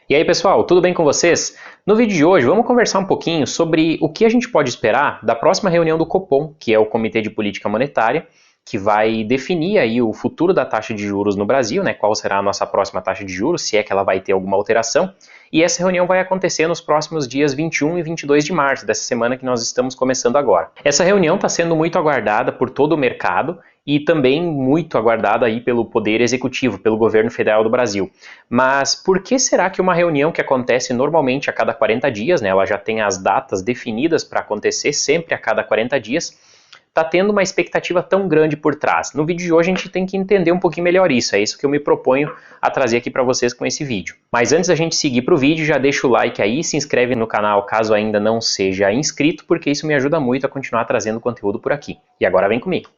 E aí pessoal, tudo bem com vocês? No vídeo de hoje vamos conversar um pouquinho sobre o que a gente pode esperar da próxima reunião do Copom, que é o Comitê de Política Monetária, que vai definir aí o futuro da taxa de juros no Brasil, né? Qual será a nossa próxima taxa de juros, se é que ela vai ter alguma alteração. E essa reunião vai acontecer nos próximos dias 21 e 22 de março, dessa semana que nós estamos começando agora. Essa reunião está sendo muito aguardada por todo o mercado e também muito aguardada aí pelo Poder Executivo, pelo governo federal do Brasil. Mas por que será que uma reunião que acontece normalmente a cada 40 dias, né, ela já tem as datas definidas para acontecer sempre a cada 40 dias, está tendo uma expectativa tão grande por trás? No vídeo de hoje a gente tem que entender um pouquinho melhor isso, é isso que eu me proponho a trazer aqui para vocês com esse vídeo. Mas antes da gente seguir para o vídeo, já deixa o like aí, se inscreve no canal caso ainda não seja inscrito, porque isso me ajuda muito a continuar trazendo conteúdo por aqui. E agora vem comigo.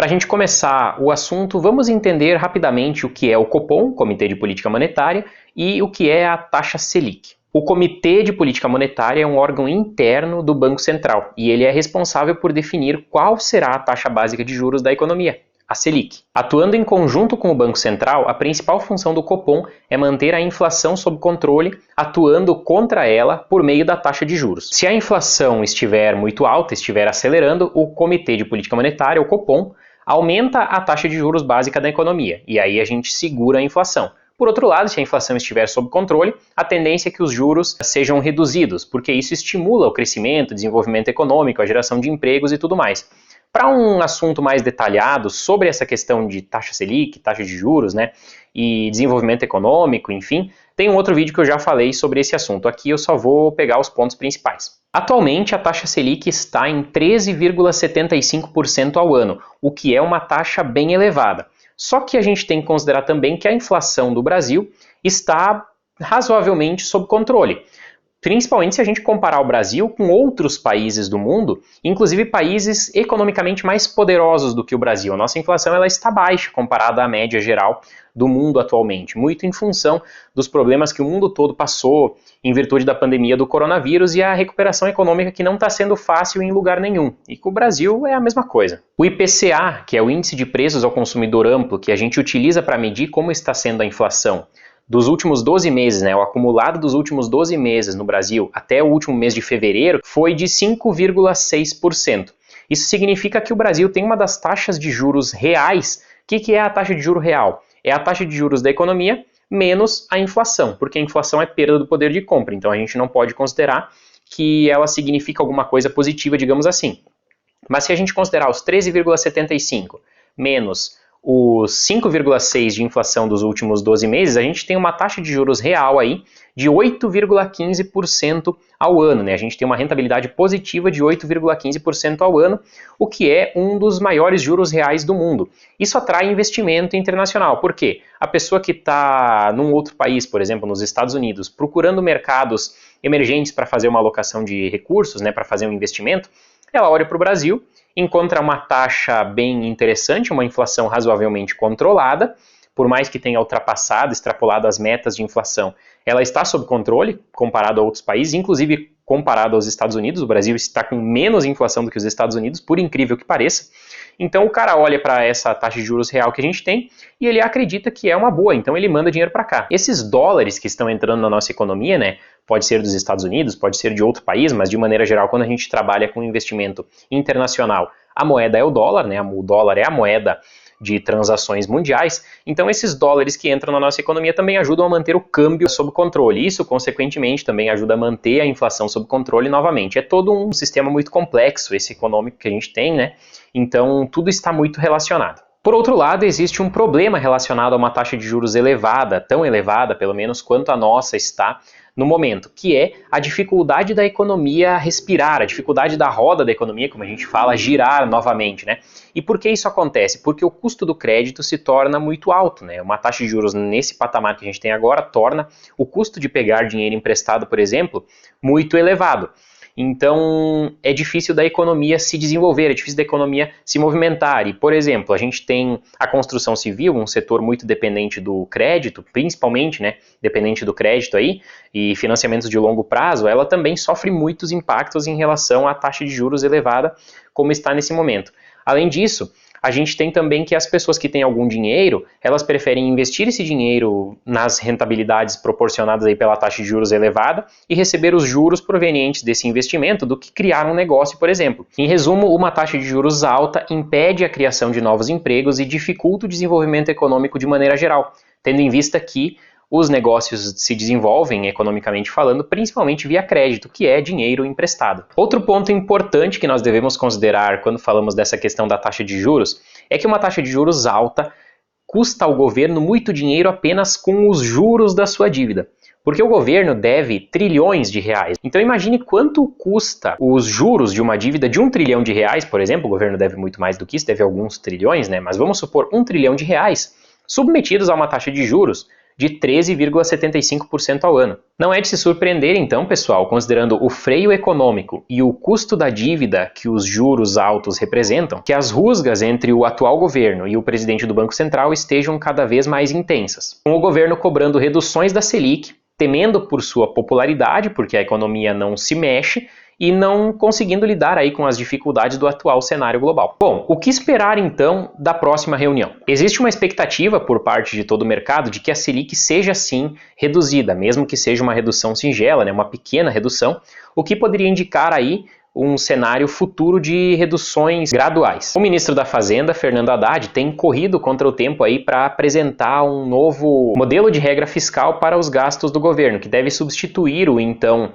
Para a gente começar o assunto, vamos entender rapidamente o que é o Copom, Comitê de Política Monetária, e o que é a taxa Selic. O Comitê de Política Monetária é um órgão interno do Banco Central e ele é responsável por definir qual será a taxa básica de juros da economia, a Selic. Atuando em conjunto com o Banco Central, a principal função do Copom é manter a inflação sob controle, atuando contra ela por meio da taxa de juros. Se a inflação estiver muito alta, estiver acelerando, o Comitê de Política Monetária, o Copom, aumenta a taxa de juros básica da economia, e aí a gente segura a inflação. Por outro lado, se a inflação estiver sob controle, a tendência é que os juros sejam reduzidos, porque isso estimula o crescimento, o desenvolvimento econômico, a geração de empregos e tudo mais. Para um assunto mais detalhado sobre essa questão de taxa Selic, taxa de juros, né, e desenvolvimento econômico, enfim, tem um outro vídeo que eu já falei sobre esse assunto. Aqui eu só vou pegar os pontos principais. Atualmente, a taxa Selic está em 13,75% ao ano, o que é uma taxa bem elevada. Só que a gente tem que considerar também que a inflação do Brasil está razoavelmente sob controle. Principalmente se a gente comparar o Brasil com outros países do mundo, inclusive países economicamente mais poderosos do que o Brasil. A nossa inflação ela está baixa comparada à média geral do mundo atualmente, muito em função dos problemas que o mundo todo passou em virtude da pandemia do coronavírus e a recuperação econômica que não está sendo fácil em lugar nenhum. E com o Brasil é a mesma coisa. O IPCA, que é o Índice de Preços ao Consumidor Amplo, que a gente utiliza para medir como está sendo a inflação, dos últimos 12 meses, né, o acumulado dos últimos 12 meses no Brasil até o último mês de fevereiro foi de 5,6%. Isso significa que o Brasil tem uma das taxas de juros reais. O que é a taxa de juro real? É a taxa de juros da economia menos a inflação, porque a inflação é perda do poder de compra, então a gente não pode considerar que ela significa alguma coisa positiva, digamos assim. Mas se a gente considerar os 13,75 menos os 5,6% de inflação dos últimos 12 meses, a gente tem uma taxa de juros real aí de 8,15% ao ano, né? A gente tem uma rentabilidade positiva de 8,15% ao ano, o que é um dos maiores juros reais do mundo. Isso atrai investimento internacional. Por quê? A pessoa que está num outro país, por exemplo, nos Estados Unidos, procurando mercados emergentes para fazer uma alocação de recursos, né, para fazer um investimento, ela olha para o Brasil, encontra uma taxa bem interessante, uma inflação razoavelmente controlada, por mais que tenha ultrapassado, extrapolado as metas de inflação, ela está sob controle comparado a outros países, inclusive comparado aos Estados Unidos. O Brasil está com menos inflação do que os Estados Unidos, por incrível que pareça. Então o cara olha para essa taxa de juros real que a gente tem e ele acredita que é uma boa, então ele manda dinheiro para cá. Esses dólares que estão entrando na nossa economia, né, pode ser dos Estados Unidos, pode ser de outro país, mas de maneira geral, quando a gente trabalha com investimento internacional, a moeda é o dólar, né, o dólar é a moeda de transações mundiais, então esses dólares que entram na nossa economia também ajudam a manter o câmbio sob controle. Isso, consequentemente, também ajuda a manter a inflação sob controle novamente. É todo um sistema muito complexo, esse econômico que a gente tem, né? Então, tudo está muito relacionado. Por outro lado, existe um problema relacionado a uma taxa de juros elevada, tão elevada, pelo menos, quanto a nossa está no momento, que é a dificuldade da economia respirar, a dificuldade da roda da economia, como a gente fala, girar novamente, né? E por que isso acontece? Porque o custo do crédito se torna muito alto, né? Uma taxa de juros nesse patamar que a gente tem agora torna o custo de pegar dinheiro emprestado, por exemplo, muito elevado. Então, é difícil da economia se desenvolver, é difícil da economia se movimentar. E, por exemplo, a gente tem a construção civil, um setor muito dependente do crédito, principalmente, né, dependente do crédito aí, e financiamentos de longo prazo, ela também sofre muitos impactos em relação à taxa de juros elevada, como está nesse momento. Além disso, a gente tem também que as pessoas que têm algum dinheiro, elas preferem investir esse dinheiro nas rentabilidades proporcionadas aí pela taxa de juros elevada e receber os juros provenientes desse investimento do que criar um negócio, por exemplo. Em resumo, uma taxa de juros alta impede a criação de novos empregos e dificulta o desenvolvimento econômico de maneira geral, tendo em vista que os negócios se desenvolvem, economicamente falando, principalmente via crédito, que é dinheiro emprestado. Outro ponto importante que nós devemos considerar quando falamos dessa questão da taxa de juros é que uma taxa de juros alta custa ao governo muito dinheiro apenas com os juros da sua dívida. Porque o governo deve trilhões de reais. Então imagine quanto custa os juros de uma dívida de 1 trilhão de reais, por exemplo, o governo deve muito mais do que isso, deve alguns trilhões, né? Mas vamos supor 1 trilhão de reais submetidos a uma taxa de juros de 13,75% ao ano. Não é de se surpreender então, pessoal, considerando o freio econômico e o custo da dívida que os juros altos representam, que as rusgas entre o atual governo e o presidente do Banco Central estejam cada vez mais intensas. Com o governo cobrando reduções da Selic, temendo por sua popularidade, porque a economia não se mexe, e não conseguindo lidar aí com as dificuldades do atual cenário global. Bom, o que esperar então da próxima reunião? Existe uma expectativa por parte de todo o mercado de que a Selic seja sim reduzida, mesmo que seja uma redução singela, né, uma pequena redução, o que poderia indicar aí um cenário futuro de reduções graduais. O ministro da Fazenda, Fernando Haddad, tem corrido contra o tempo aí para apresentar um novo modelo de regra fiscal para os gastos do governo, que deve substituir o então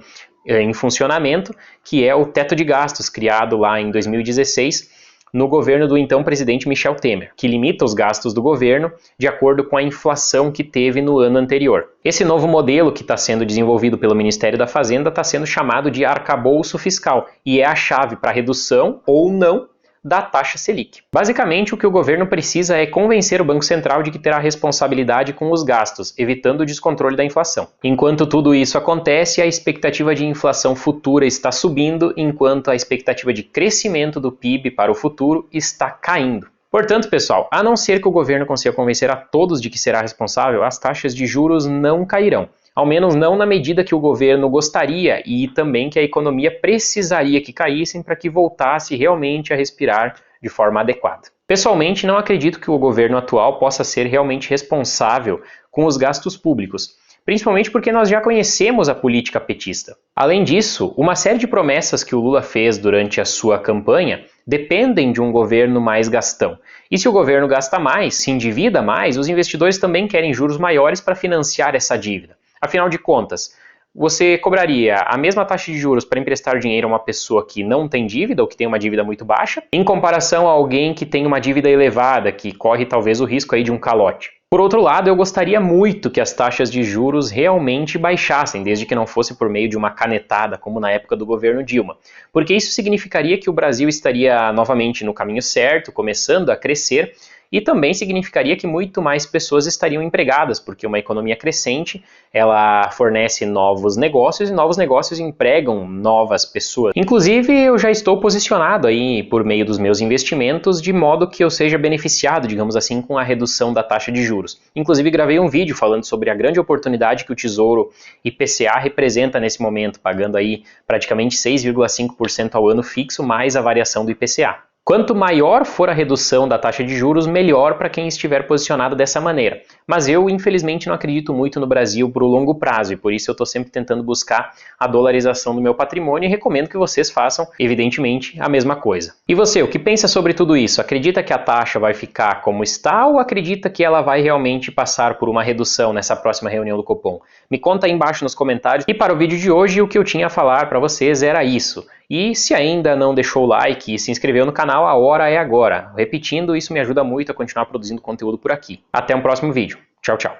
em funcionamento, que é o teto de gastos criado lá em 2016 no governo do então presidente Michel Temer, que limita os gastos do governo de acordo com a inflação que teve no ano anterior. Esse novo modelo que está sendo desenvolvido pelo Ministério da Fazenda está sendo chamado de arcabouço fiscal e é a chave para a redução ou não da taxa Selic. Basicamente, o que o governo precisa é convencer o Banco Central de que terá responsabilidade com os gastos, evitando o descontrole da inflação. Enquanto tudo isso acontece, a expectativa de inflação futura está subindo, enquanto a expectativa de crescimento do PIB para o futuro está caindo. Portanto, pessoal, a não ser que o governo consiga convencer a todos de que será responsável, as taxas de juros não cairão. Ao menos não na medida que o governo gostaria e também que a economia precisaria que caíssem para que voltasse realmente a respirar de forma adequada. Pessoalmente, não acredito que o governo atual possa ser realmente responsável com os gastos públicos, principalmente porque nós já conhecemos a política petista. Além disso, uma série de promessas que o Lula fez durante a sua campanha dependem de um governo mais gastão. E se o governo gasta mais, se endivida mais, os investidores também querem juros maiores para financiar essa dívida. Afinal de contas, você cobraria a mesma taxa de juros para emprestar dinheiro a uma pessoa que não tem dívida ou que tem uma dívida muito baixa, em comparação a alguém que tem uma dívida elevada, que corre talvez o risco aí de um calote. Por outro lado, eu gostaria muito que as taxas de juros realmente baixassem, desde que não fosse por meio de uma canetada, como na época do governo Dilma, porque isso significaria que o Brasil estaria novamente no caminho certo, começando a crescer, e também significaria que muito mais pessoas estariam empregadas, porque uma economia crescente, ela fornece novos negócios e novos negócios empregam novas pessoas. Inclusive, eu já estou posicionado aí por meio dos meus investimentos de modo que eu seja beneficiado, digamos assim, com a redução da taxa de juros. Inclusive, gravei um vídeo falando sobre a grande oportunidade que o Tesouro IPCA representa nesse momento, pagando aí praticamente 6,5% ao ano fixo, mais a variação do IPCA. Quanto maior for a redução da taxa de juros, melhor para quem estiver posicionado dessa maneira. Mas eu, infelizmente, não acredito muito no Brasil para o longo prazo e por isso eu estou sempre tentando buscar a dolarização do meu patrimônio e recomendo que vocês façam, evidentemente, a mesma coisa. E você, o que pensa sobre tudo isso? Acredita que a taxa vai ficar como está ou acredita que ela vai realmente passar por uma redução nessa próxima reunião do Copom? Me conta aí embaixo nos comentários. E para o vídeo de hoje, o que eu tinha a falar para vocês era isso. E se ainda não deixou o like e se inscreveu no canal, a hora é agora. Repetindo, isso me ajuda muito a continuar produzindo conteúdo por aqui. Até um próximo vídeo. Tchau, tchau.